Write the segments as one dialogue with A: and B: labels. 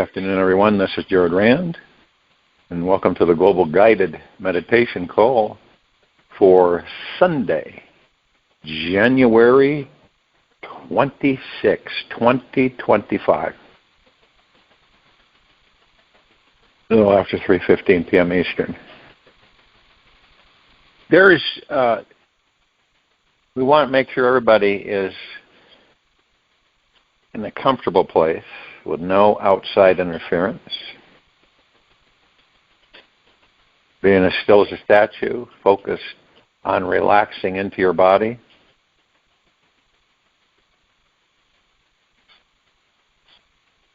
A: afternoon, everyone. This is RAND, and welcome to the Global Guided Meditation Call for Sunday, January 26, 2025. A little after 3:15 p.m. Eastern. We want to make sure everybody is in a comfortable place with no outside interference. Being as still as a statue, focused on relaxing into your body.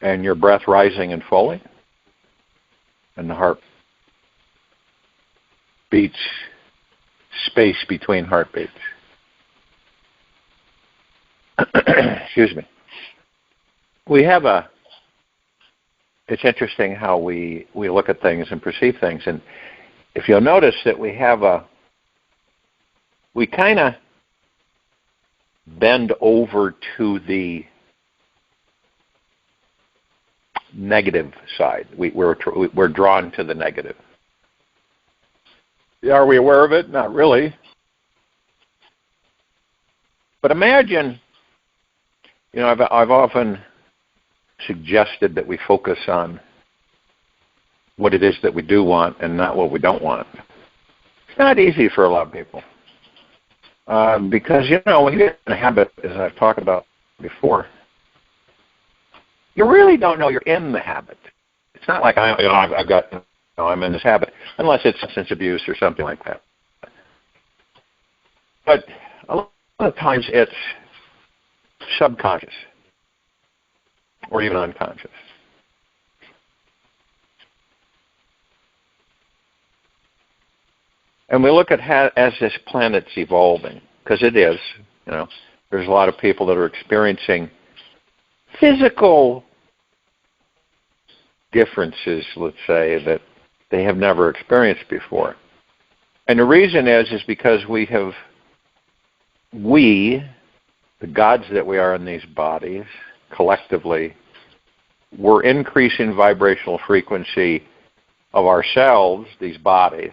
A: And your breath rising and falling. And the heart beats, space between heartbeats. Excuse me. It's interesting how we look at things and perceive things. And if you'll notice that we kind of bend over to the negative side. We're drawn to the negative. Are we aware of it? Not really. But imagine, I've often suggested that we focus on what it is that we do want and not what we don't want. It's not easy for a lot of people. Because, when you get in a habit, as I've talked about before, you really don't know you're in the habit. It's not like I'm in this habit, unless it's substance abuse or something like that. But a lot of times it's subconscious or even unconscious. And we look at how, as this planet's evolving, because it is, there's a lot of people that are experiencing physical differences, let's say, that they have never experienced before. And the reason is because the gods that we are in these bodies, collectively, we're increasing vibrational frequency of ourselves, these bodies,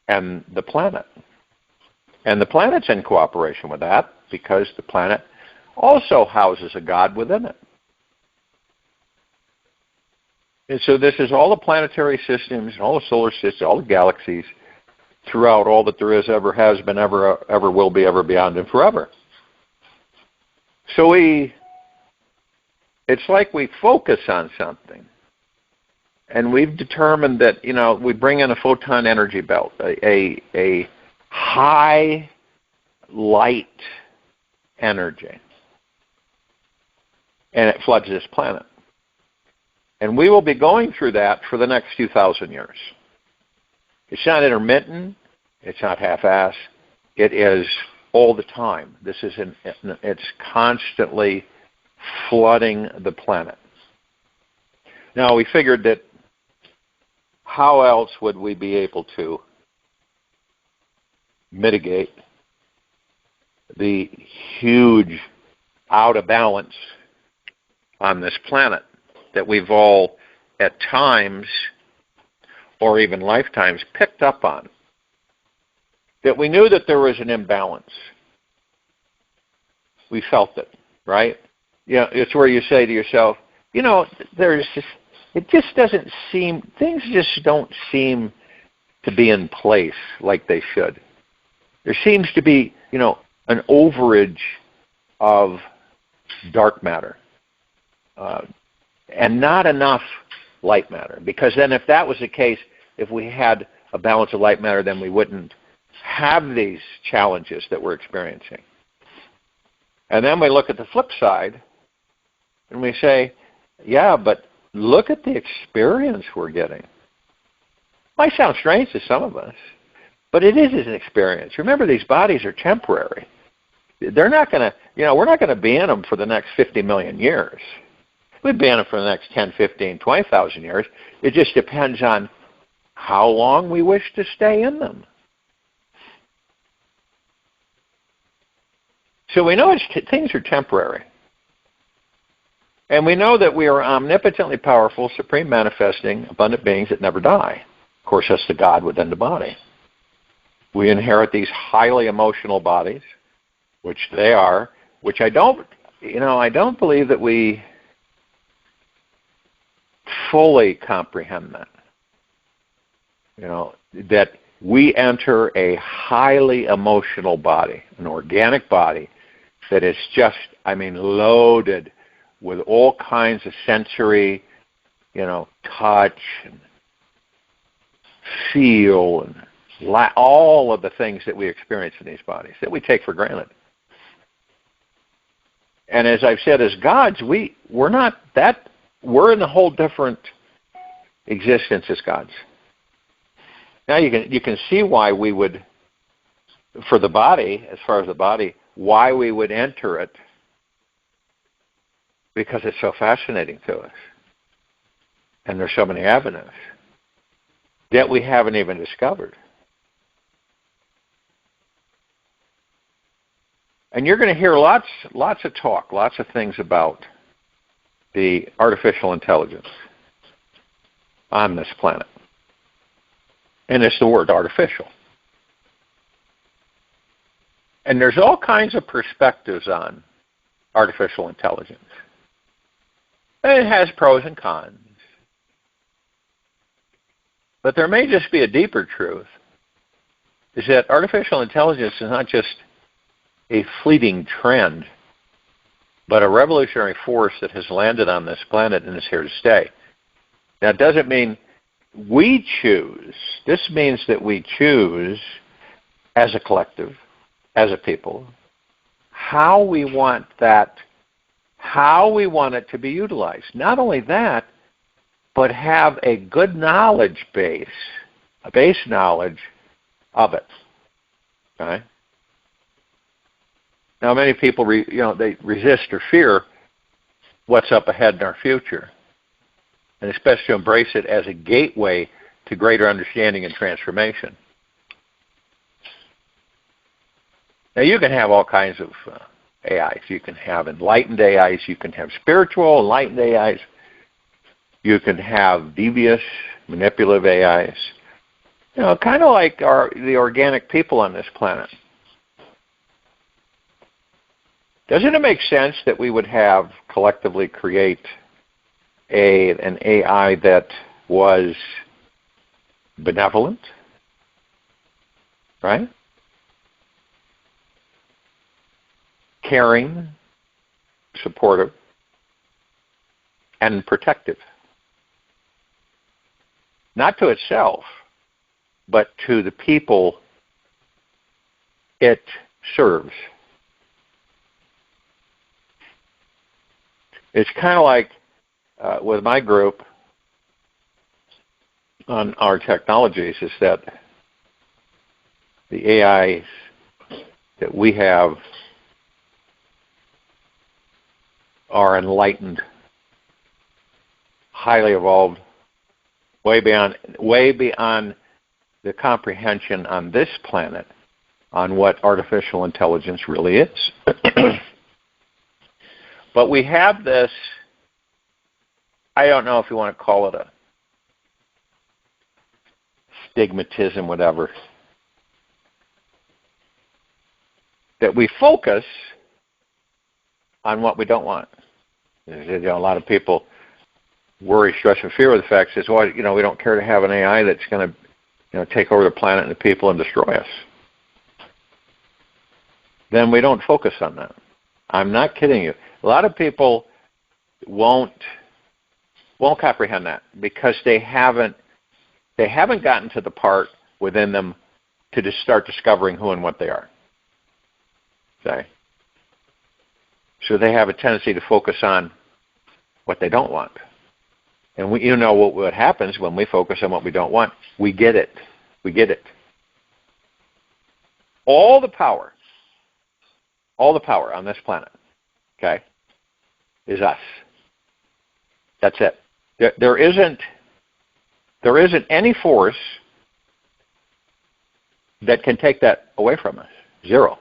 A: and the planet. And the planet's in cooperation with that because the planet also houses a god within it. And so this is all the planetary systems, all the solar systems, all the galaxies, throughout all that there is, ever has been, ever will be, ever beyond, and forever. So it's like we focus on something. And we've determined that, we bring in a photon energy belt, a high light energy. And it floods this planet. And we will be going through that for the next few thousand years. It's not intermittent. It's not half-assed. It is all the time. It's constantly flooding the planet. Now, we figured that how else would we be able to mitigate the huge out of balance on this planet that we've all, at times, or even lifetimes, picked up on. That we knew that there was an imbalance. We felt it, right? It's where you say to yourself, it just doesn't seem, things just don't seem to be in place like they should. There seems to be, an overage of dark matter. And not enough light matter. Because then if that was the case, if we had a balance of light matter, then we wouldn't have these challenges that we're experiencing. And then we look at the flip side, and we say, yeah, but look at the experience we're getting. Might sound strange to some of us, but it is an experience. Remember, these bodies are temporary. They're not going to, we're not going to be in them for the next 50 million years. We'd be in them for the next 10, 15, 20,000 years. It just depends on how long we wish to stay in them. So we know things are temporary. And we know that we are omnipotently powerful, supreme manifesting, abundant beings that never die. Of course, that's the God within the body. We inherit these highly emotional bodies, which they are, which I don't believe that we fully comprehend that. That we enter a highly emotional body, an organic body that is just, loaded with all kinds of sensory, touch and feel and all of the things that we experience in these bodies that we take for granted. And as I've said, as gods, we're not that. We're in a whole different existence as gods. Now you can see why we would, for the body, as far as the body, why we would enter it, because it's so fascinating to us. And there's so many avenues that we haven't even discovered. And you're going to hear lots of talk, lots of things about the artificial intelligence on this planet. And it's the word artificial. And there's all kinds of perspectives on artificial intelligence. And it has pros and cons. But there may just be a deeper truth, is that artificial intelligence is not just a fleeting trend, but a revolutionary force that has landed on this planet and is here to stay. Now, it doesn't mean we choose. This means that we choose as a collective, as a people, how we want it to be utilized. Not only that, but have a good knowledge base, a base knowledge of it. Okay? Now, many people, they resist or fear what's up ahead in our future, and especially to embrace it as a gateway to greater understanding and transformation. Now, you can have all kinds of AIs. You can have enlightened AIs. You can have spiritual, enlightened AIs. You can have devious, manipulative AIs. Kind of like the organic people on this planet. Doesn't it make sense that we would have collectively create an AI that was benevolent, right? Caring, supportive, and protective. Not to itself, but to the people it serves. It's kind of like with my group on our technologies, is that the AIs that we have are enlightened, highly evolved, way beyond the comprehension on this planet on what artificial intelligence really is. But we have this, I don't know if you want to call it a stigmatism, whatever, that we focus on what we don't want. A lot of people worry, stress, and fear with the fact that, well, we don't care to have an AI that's going to, take over the planet and the people and destroy us. Then we don't focus on that. I'm not kidding you. A lot of people won't comprehend that because they haven't gotten to the part within them to just start discovering who and what they are. Okay? So they have a tendency to focus on what they don't want. And what happens when we focus on what we don't want? We get it. We get it. All the power on this planet, okay, is us. That's it. There isn't any force that can take that away from us. Zero.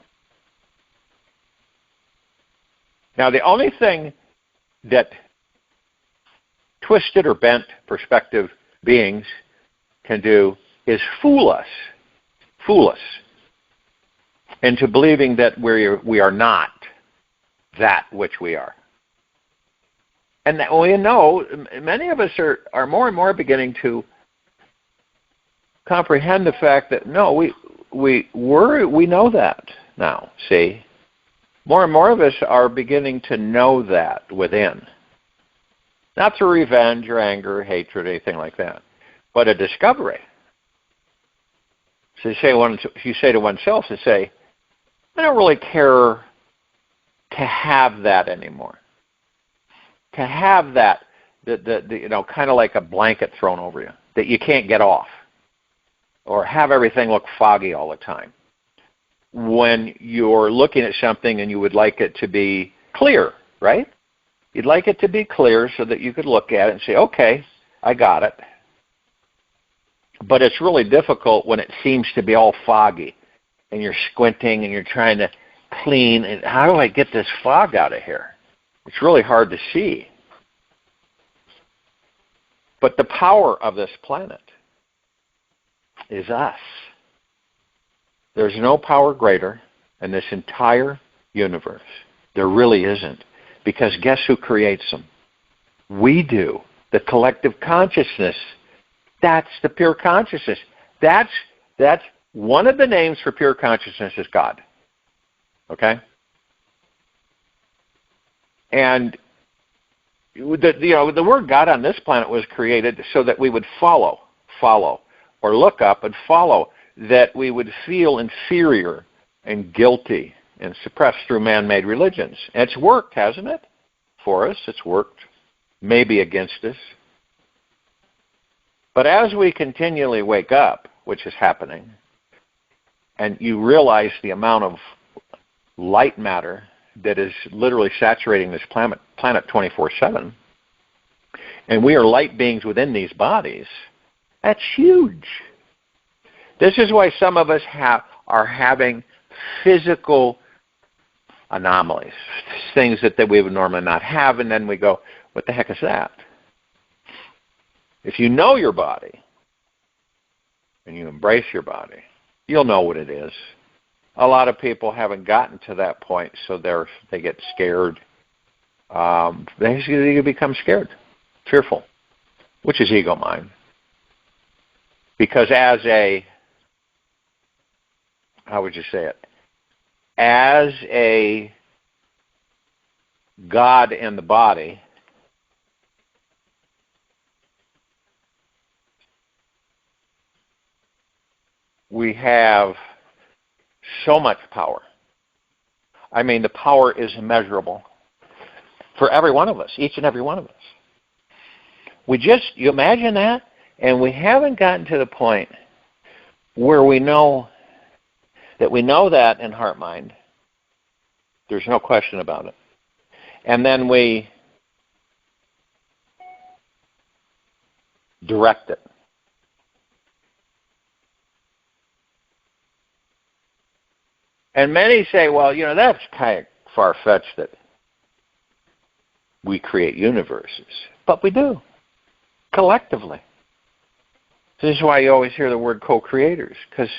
A: Now, the only thing that twisted or bent perspective beings can do is fool us into believing that we are not that which we are. And that we know, many of us are more and more beginning to comprehend the fact that no, we know that now. See, more and more of us are beginning to know that within, not through revenge or anger, or hatred, or anything like that, but a discovery. So you say to oneself, to say, I don't really care to have that anymore. To have that, kind of like a blanket thrown over you that you can't get off, or have everything look foggy all the time. When you're looking at something and you would like it to be clear, right? You'd like it to be clear so that you could look at it and say, okay, I got it. But it's really difficult when it seems to be all foggy and you're squinting and you're trying to clean. And how do I get this fog out of here? It's really hard to see. But the power of this planet is us. There's no power greater in this entire universe. There really isn't. Because guess who creates them? We do. The collective consciousness. That's the pure consciousness. That's one of the names for pure consciousness is God. Okay? And the word God on this planet was created so that we would follow, or look up and follow, that we would feel inferior and guilty and suppressed through man-made religions. And it's worked, hasn't it? For us, it's worked. Maybe against us. But as we continually wake up, which is happening, and you realize the amount of light matter that is literally saturating this planet 24/7, and we are light beings within these bodies, that's huge. This is why some of us are having physical anomalies, things that we would normally not have, and then we go, what the heck is that? If you know your body, and you embrace your body, you'll know what it is. A lot of people haven't gotten to that point, so they get scared. They become scared, fearful, which is ego mind. Because how would you say it? As a God in the body, we have so much power. I mean, the power is immeasurable for every one of us, each and every one of us. You imagine that? And we haven't gotten to the point where we know that in heart mind. There's no question about it. And then we direct it. And many say, well, that's kind of far-fetched that we create universes. But we do, collectively. This is why you always hear the word co-creators, because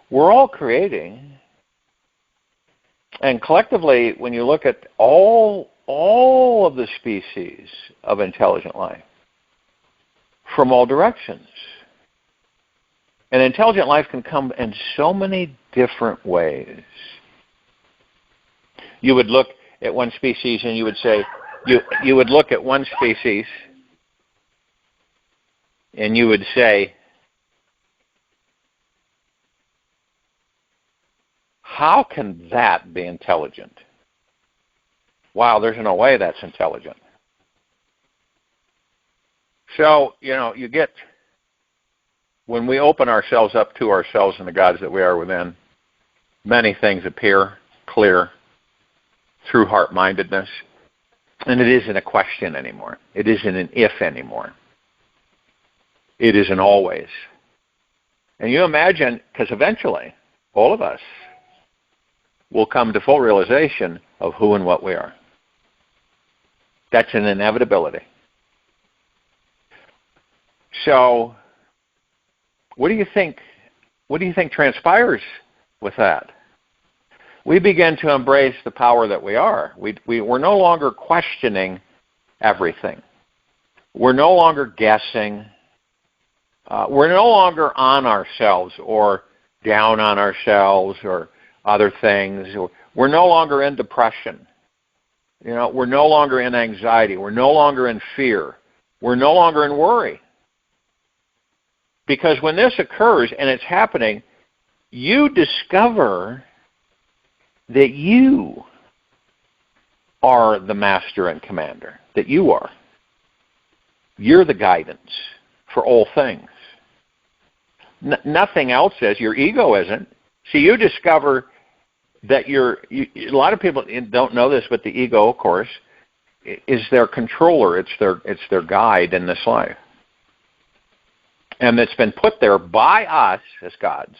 A: we're all creating. And collectively, when you look at all of the species of intelligent life, from all directions, and intelligent life can come in so many different ways. You would look at one species and you would say, you would look at one species and you would say, how can that be intelligent? Wow, there's no way that's intelligent. So, you get, when we open ourselves up to ourselves and the gods that we are within, many things appear clear through heart-mindedness. And it isn't a question anymore. It isn't an if anymore. It is an always. And you imagine, because eventually, all of us will come to full realization of who and what we are. That's an inevitability. So, what do you think? What do you think transpires with that? We begin to embrace the power that we are. We're no longer questioning everything. We're no longer guessing. We're no longer on ourselves or down on ourselves or other things. We're no longer in depression. We're no longer in anxiety. We're no longer in fear. We're no longer in worry. Because when this occurs and it's happening, you discover that you are the master and commander, that you are. You're the guidance for all things. Nothing else is. Your ego isn't. See, you discover that a lot of people don't know this, but the ego, of course, is their controller. It's their guide in this life. And it's been put there by us as gods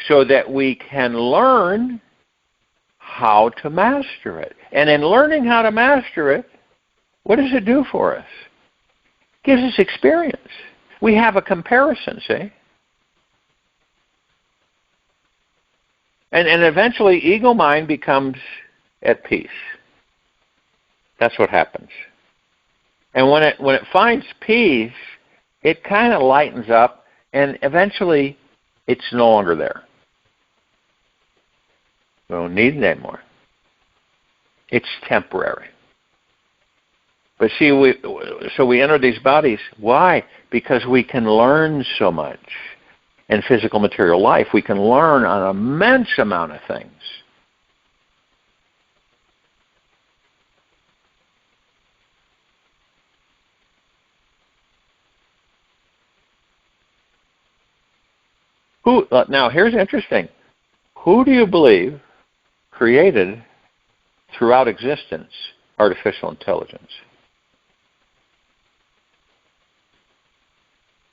A: so that we can learn how to master it. And in learning how to master it, what does it do for us? It gives us experience. We have a comparison, see? And eventually ego mind becomes at peace. That's what happens. And when it finds peace, it kind of lightens up, and eventually it's no longer there. We don't need it anymore. It's temporary. But see, we enter these bodies. Why? Because we can learn so much. In physical material life, we can learn an immense amount of things. Now, here's interesting. Who do you believe created throughout existence artificial intelligence?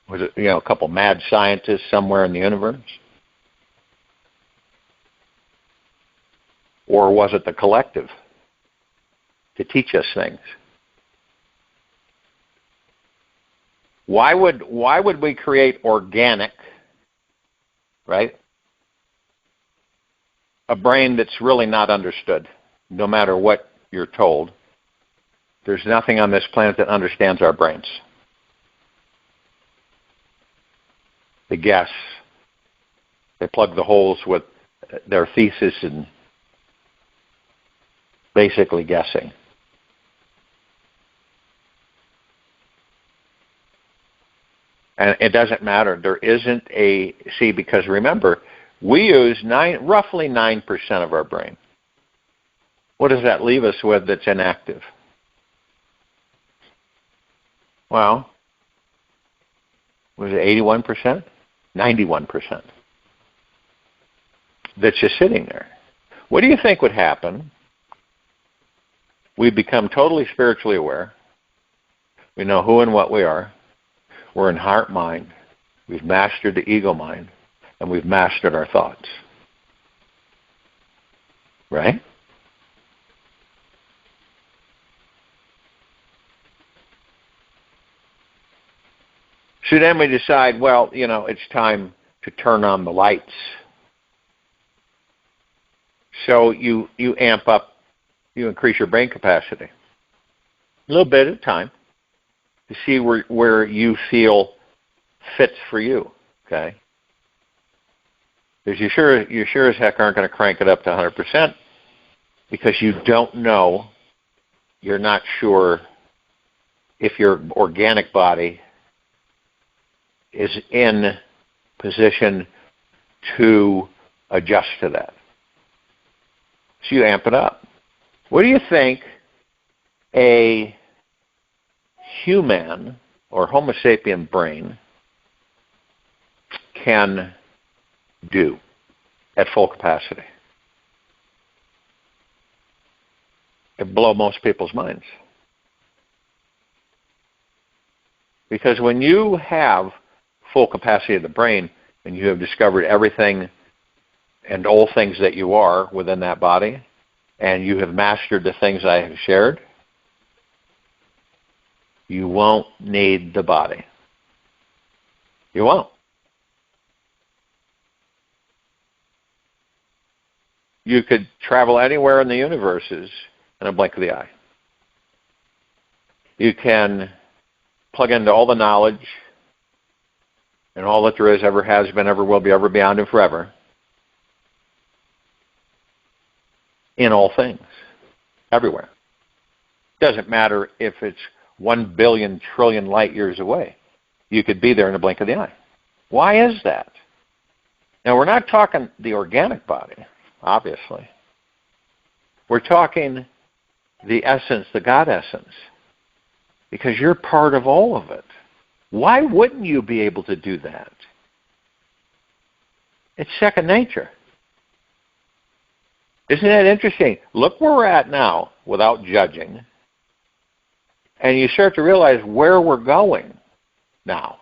A: Was it, a couple mad scientists somewhere in the universe? Or was it the collective to teach us things? Why would we create organic, right? A brain that's really not understood, no matter what you're told. There's nothing on this planet that understands our brains. They guess. They plug the holes with their thesis and basically guessing. And it doesn't matter. There isn't because remember, we use roughly 9% of our brain. What does that leave us with that's inactive? Well, was it 81%? 91%. That's just sitting there. What do you think would happen? We become totally spiritually aware. We know who and what we are. We're in heart mind. We've mastered the ego mind. And we've mastered our thoughts. Right? So then we decide, well, it's time to turn on the lights. So you amp up, you increase your brain capacity. A little bit at a time to see where you feel fits for you, okay? Because you sure as heck aren't going to crank it up to 100% because you don't know, you're not sure if your organic body is in position to adjust to that. So you amp it up. What do you think a human or Homo sapien brain can do at full capacity? It blows most people's minds. Because when you have full capacity of the brain and you have discovered everything and all things that you are within that body, and you have mastered the things I have shared, you won't need the body. You won't. You could travel anywhere in the universes in a blink of the eye. You can plug into all the knowledge and all that there is, ever has been, ever will be, ever beyond, and forever in all things, everywhere. Doesn't matter if it's 1 billion trillion light years away. You could be there in a blink of the eye. Why is that? Now, we're not talking the organic body, obviously. We're talking the essence, the God essence, because you're part of all of it. Why wouldn't you be able to do that? It's second nature. Isn't that interesting? Look where we're at now without judging, and you start to realize where we're going now.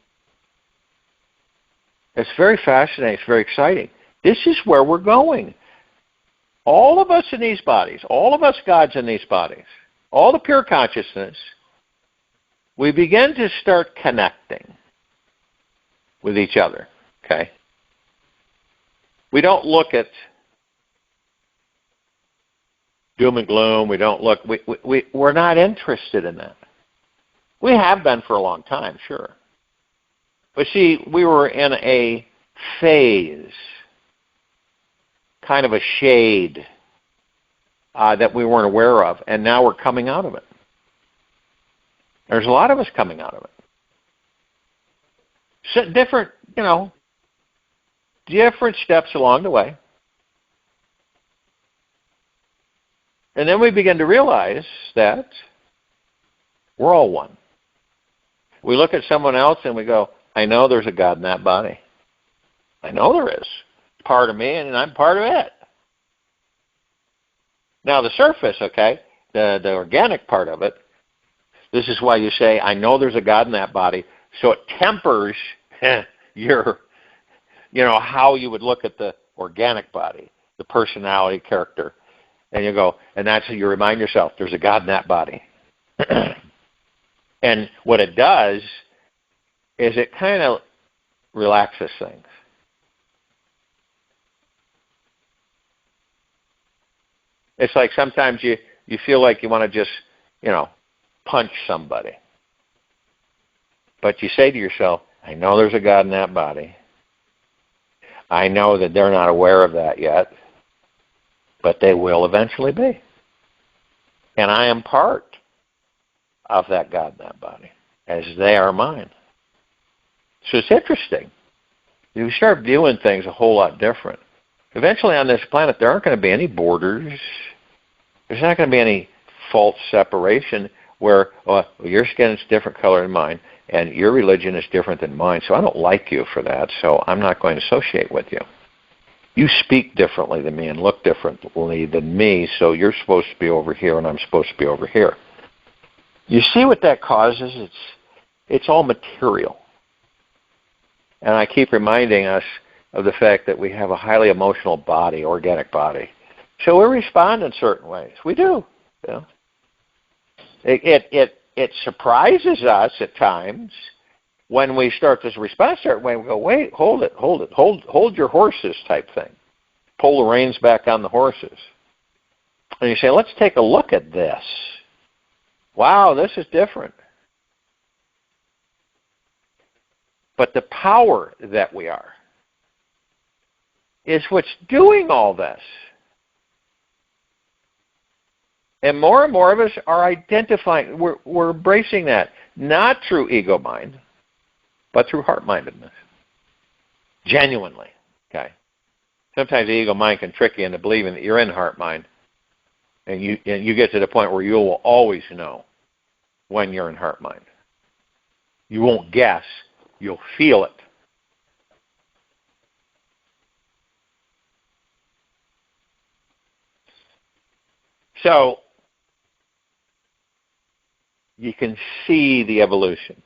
A: It's very fascinating. It's very exciting. This is where we're going. All of us in these bodies, all of us gods in these bodies, all the pure consciousness, we begin to start connecting with each other, okay? We don't look at doom and gloom. We don't look, we're not interested in that. We have been for a long time, sure. But see, we were in a phase, kind of a shade that we weren't aware of, and now we're coming out of it. There's a lot of us coming out of it. So different, different steps along the way. And then we begin to realize that we're all one. We look at someone else and we go, I know there's a God in that body. I know there is. It's part of me and I'm part of it. Now the surface, okay, the organic part of it, this is why you say, I know there's a God in that body, so it tempers your, how you would look at the organic body, the personality, character. And you go, and that's how you remind yourself, there's a God in that body. And what it does is it kind of relaxes things. It's like sometimes you feel like you want to just, punch somebody. But you say to yourself, I know there's a God in that body. I know that they're not aware of that yet, but they will eventually be. And I am part of that God in that body, as they are mine. So it's interesting. You start viewing things a whole lot different. Eventually on this planet, there aren't going to be any borders. There's not going to be any false separation where your skin is a different color than mine, and your religion is different than mine, so I don't like you for that, so I'm not going to associate with you. You speak differently than me and look differently than me, so you're supposed to be over here and I'm supposed to be over here. You see what that causes? It's all material. And I keep reminding us of the fact that we have a highly emotional body, organic body. So we respond in certain ways. We do. It surprises us at times when we start to respond a certain way. We go, wait, hold your horses type thing. Pull the reins back on the horses. And you say, let's take a look at this. Wow, this is different. But the power that we are is what's doing all this. And more of us are identifying, we're embracing that, not through ego mind, but through heart-mindedness. Genuinely, okay? Sometimes the ego mind can trick you into believing that you're in heart-mind, and you get to the point where you will always know when you're in heart-mind. You won't guess, you'll feel it. So, you can see the evolution.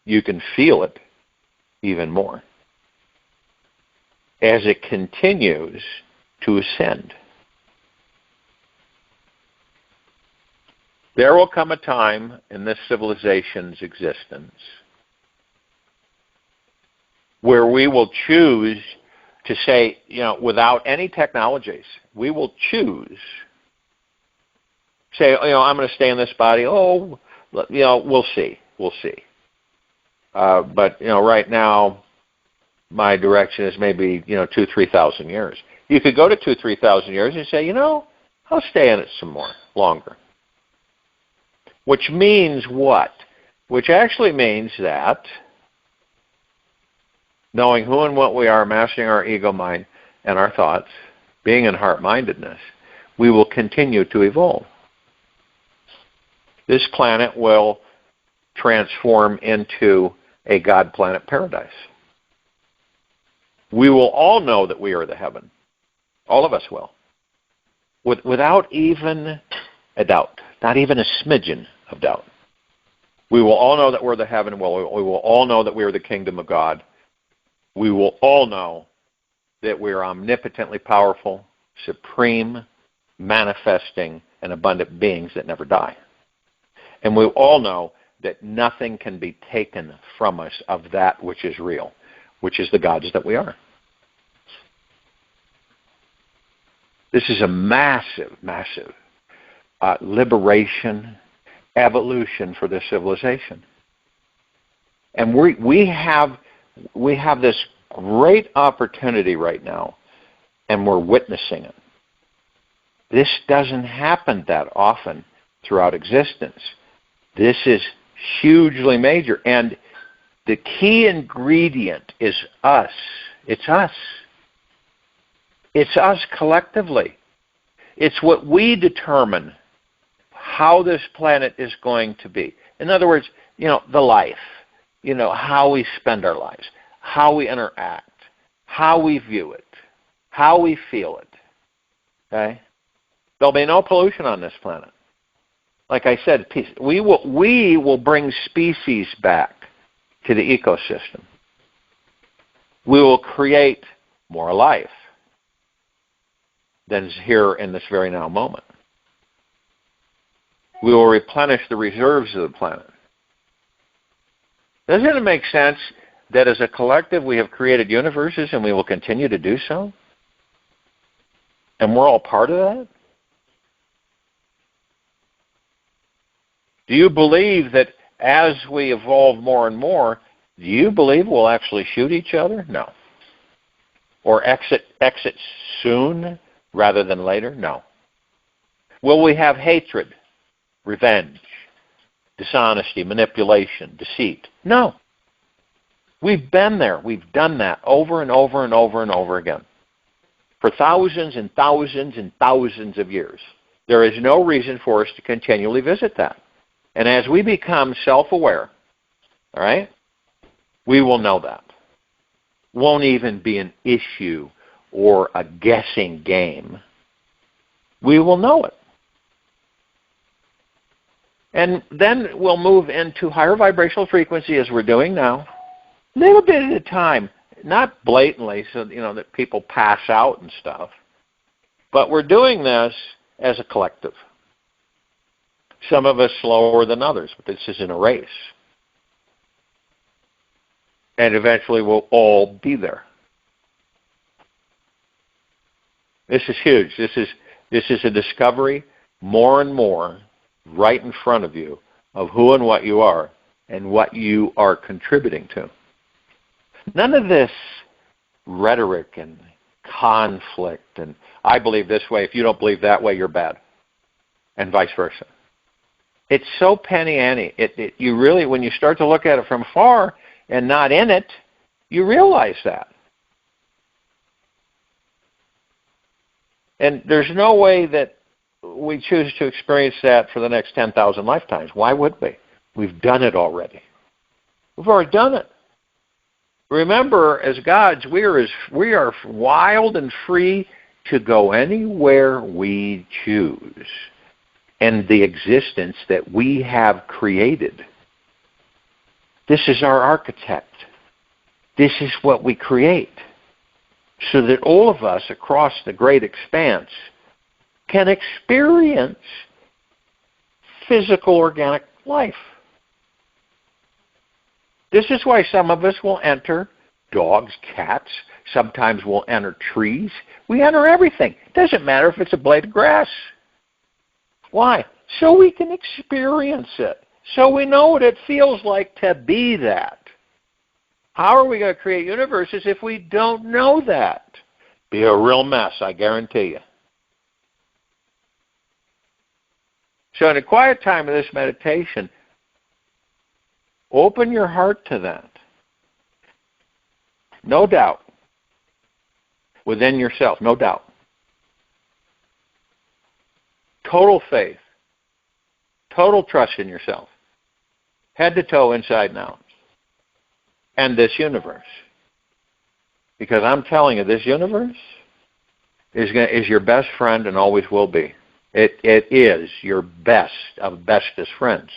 A: You can feel it even more as it continues to ascend. There will come a time in this civilization's existence where we will choose to say, without any technologies, we will choose, say, I'm going to stay in this body. Oh, we'll see. But, right now, my direction is maybe, 2,000, 3,000 years. You could go to 2,000, 3,000 years and say, I'll stay in it some more, longer. Which means what? Which actually means that knowing who and what we are, mastering our ego mind and our thoughts, being in heart-mindedness, we will continue to evolve. This planet will transform into a God planet paradise. We will all know that we are the heaven. All of us will. Without even a doubt, not even a smidgen of doubt. We will all know that we're the heaven. We will all know that we are the kingdom of God. We will all know that we are omnipotently powerful, supreme, manifesting, and abundant beings that never die. And we all know that nothing can be taken from us of that which is real, which is the gods that we are. This is a massive, massive liberation, evolution for this civilization. And we have this great opportunity right now, and we're witnessing it. This doesn't happen that often throughout existence. This is hugely major, and the key ingredient is us. It's us. It's us collectively. It's what we determine how this planet is going to be. In other words, the life, how we spend our lives, how we interact, how we view it, how we feel it. Okay? There'll be no pollution on this planet. Like I said, peace. We will bring species back to the ecosystem. We will create more life than is here in this very now moment. We will replenish the reserves of the planet. Doesn't it make sense that as a collective we have created universes and we will continue to do so? And we're all part of that? Do you believe that as we evolve more and more, do you believe we'll actually shoot each other? No. Or exit soon rather than later? No. Will we have hatred, revenge, dishonesty, manipulation, deceit? No. We've been there. We've done that over and over and over and over again for thousands and thousands and thousands of years. There is no reason for us to continually visit that. And as we become self-aware, all right, we will know that. Won't even be an issue or a guessing game. We will know it. And then we'll move into higher vibrational frequency as we're doing now, a little bit at a time, not blatantly so that people pass out and stuff, but we're doing this as a collective. Some of us slower than others, but this isn't a race. And eventually we'll all be there. This is huge. This is a discovery more and more right in front of you of who and what you are and what you are contributing to. None of this rhetoric and conflict and I believe this way, if you don't believe that way, you're bad, and vice versa. It's so penny-ante. You really, when you start to look at it from far and not in it, you realize that. And there's no way that we choose to experience that for the next 10,000 lifetimes. Why would we? We've done it already. We've already done it. Remember, as gods, we are wild and free to go anywhere we choose. And the existence that we have created. This is our architect. This is what we create. So that all of us across the great expanse can experience physical organic life. This is why some of us will enter dogs, cats. Sometimes we'll enter trees. We enter everything. It doesn't matter if it's a blade of grass. Why? So we can experience it. So we know what it feels like to be that. How are we going to create universes if we don't know that? Be a real mess, I guarantee you. So in a quiet time of this meditation, open your heart to that. No doubt. Within yourself, no doubt. Total faith. Total trust in yourself. Head to toe, inside and out. And this universe. Because I'm telling you, this universe is your best friend and always will be. It is your best of bestest friends.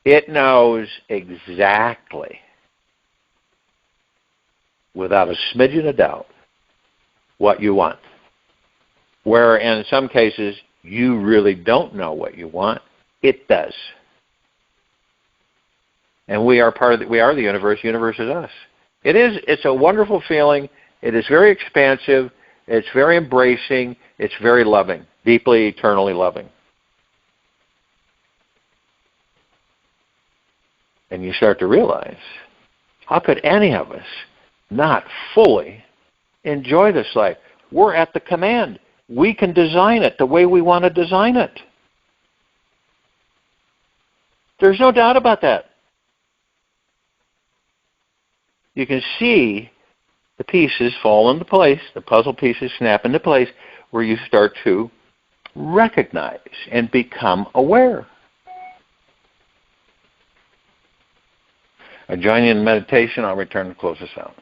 A: It knows exactly, without a smidgen of doubt, what you want. Where in some cases you really don't know what you want, it does. And we are we are the universe. The universe is us. It's a wonderful feeling. It is very expansive. It's very embracing. It's very loving, deeply, eternally loving. And you start to realize, how could any of us not fully enjoy this life? We're at the command. We can design it the way we want to design it. There's no doubt about that. You can see the pieces fall into place, the puzzle pieces snap into place, where you start to recognize and become aware. I join you in meditation. I'll return to close us out.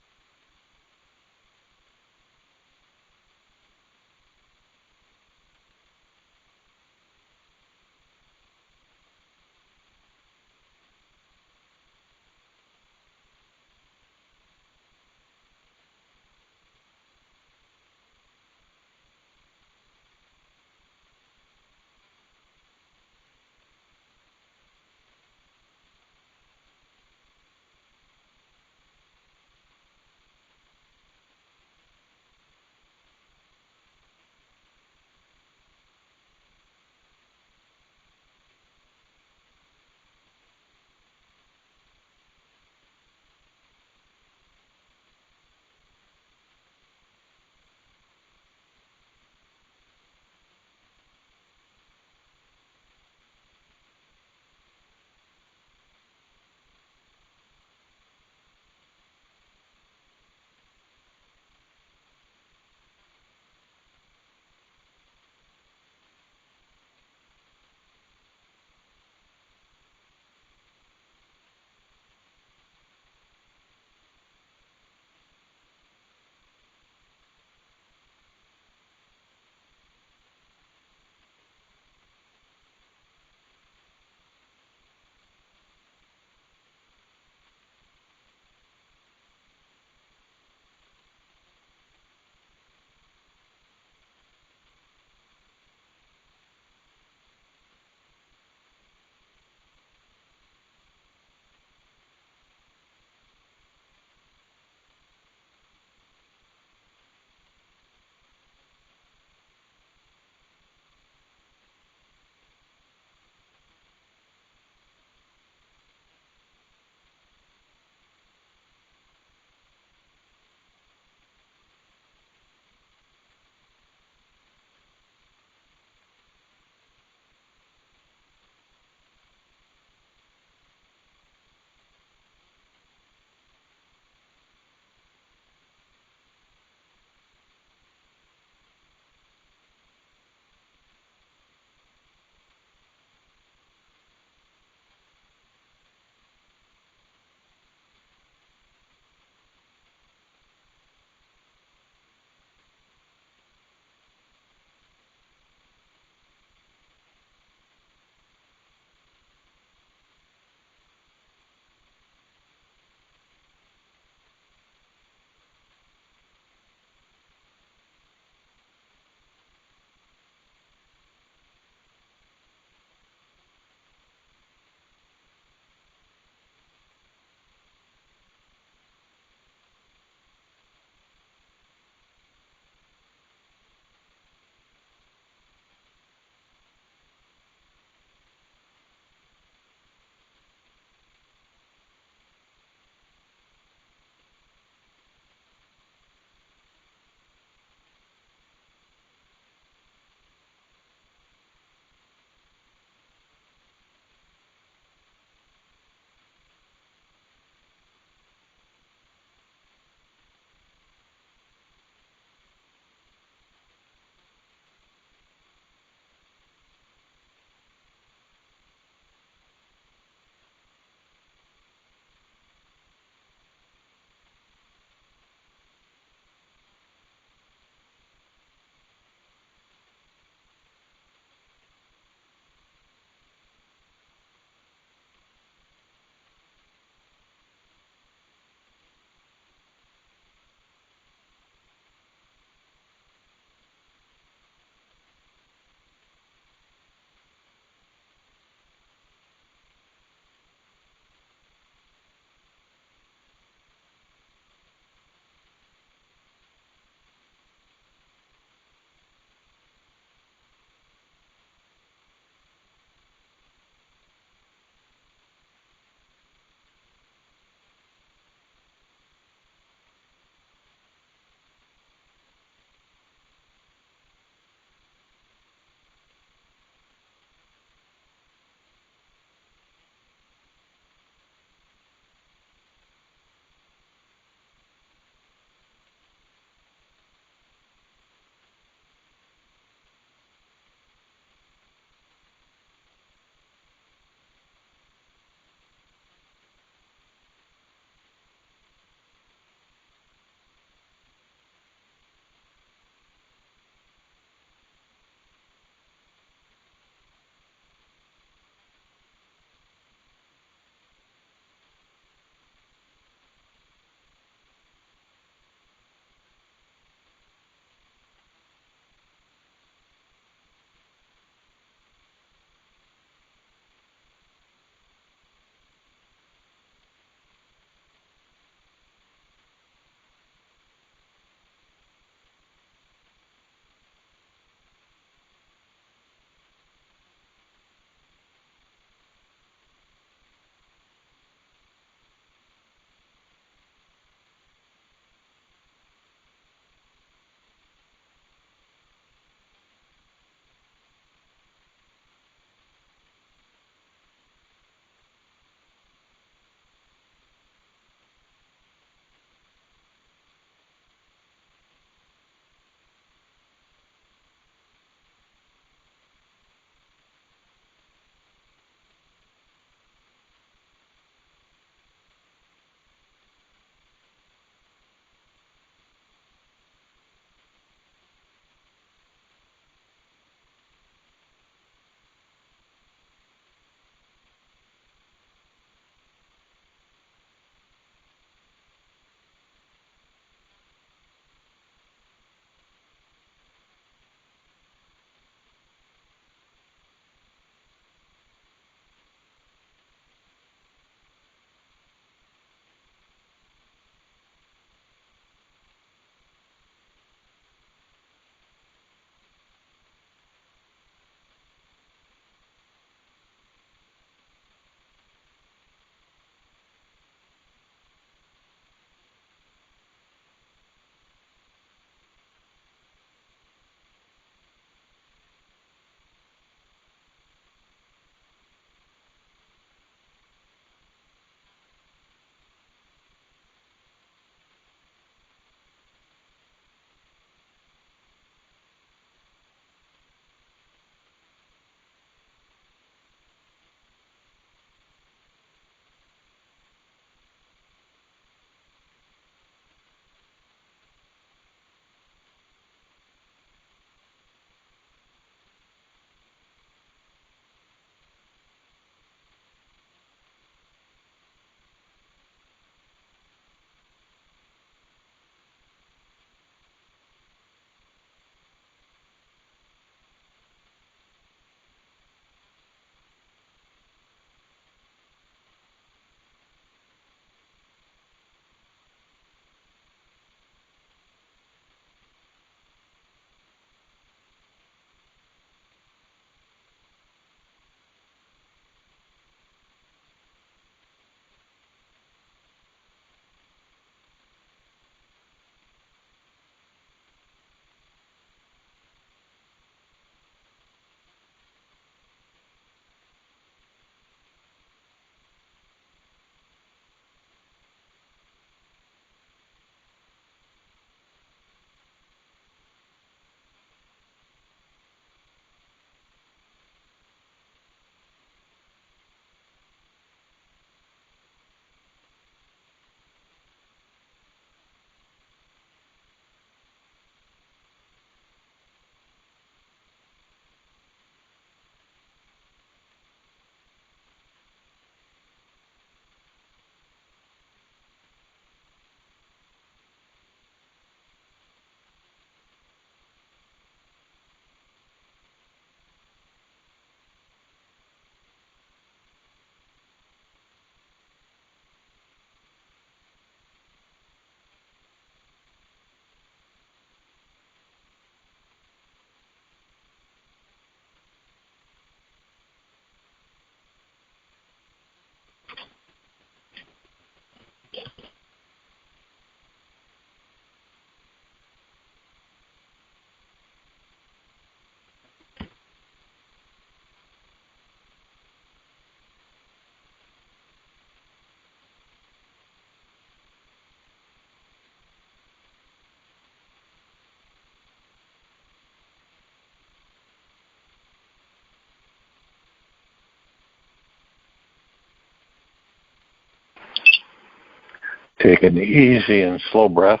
A: Take an easy and slow breath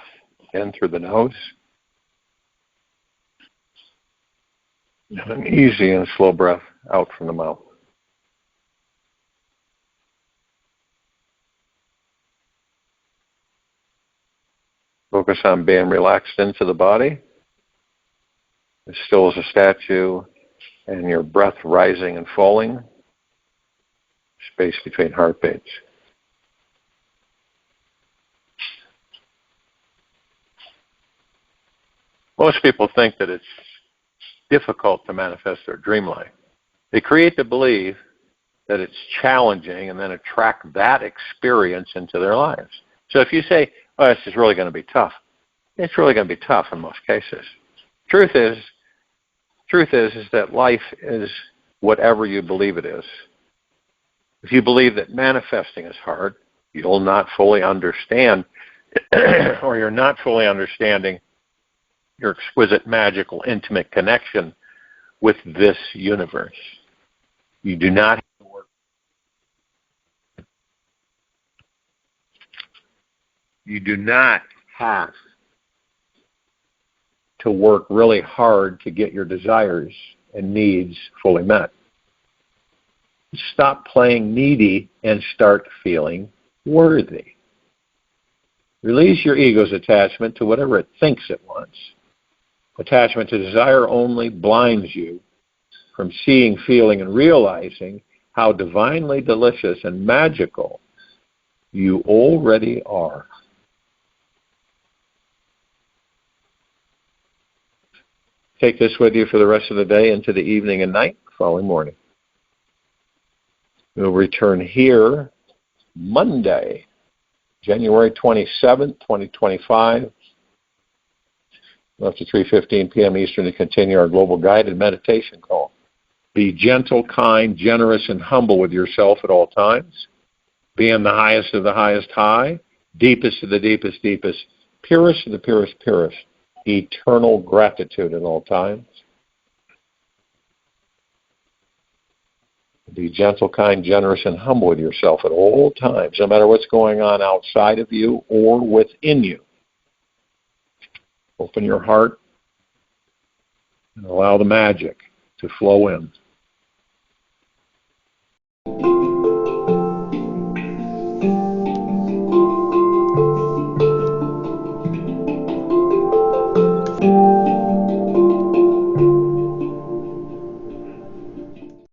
A: in through the nose. And an easy and slow breath out from the mouth. Focus on being relaxed into the body, as still as a statue, and your breath rising and falling, space between heartbeats. Most people think that it's difficult to manifest their dream life. They create the belief that it's challenging and then attract that experience into their lives. So if you say, oh, this is really going to be tough, it's really going to be tough in most cases. Truth is that life is whatever you believe it is. If you believe that manifesting is hard, you'll not fully understand, or you're not fully understanding your exquisite, magical, intimate connection with this universe. You do not have to work. You do not have to work really hard to get your desires and needs fully met. Stop playing needy and start feeling worthy. Release your ego's attachment to whatever it thinks it wants. Attachment to desire only blinds you from seeing, feeling, and realizing how divinely delicious and magical you already are. Take this with you for the rest of the day into the evening and night, following morning. We'll return here Monday, January 27th, 2025, after 3:15 p.m. Eastern, to continue our global guided meditation call. Be gentle, kind, generous, and humble with yourself at all times. Be in the highest of the highest high, deepest of the deepest deepest, purest of the purest purest. Eternal gratitude at all times. Be gentle, kind, generous, and humble with yourself at all times, no matter what's going on outside of you or within you. Open your heart and allow the magic to flow in.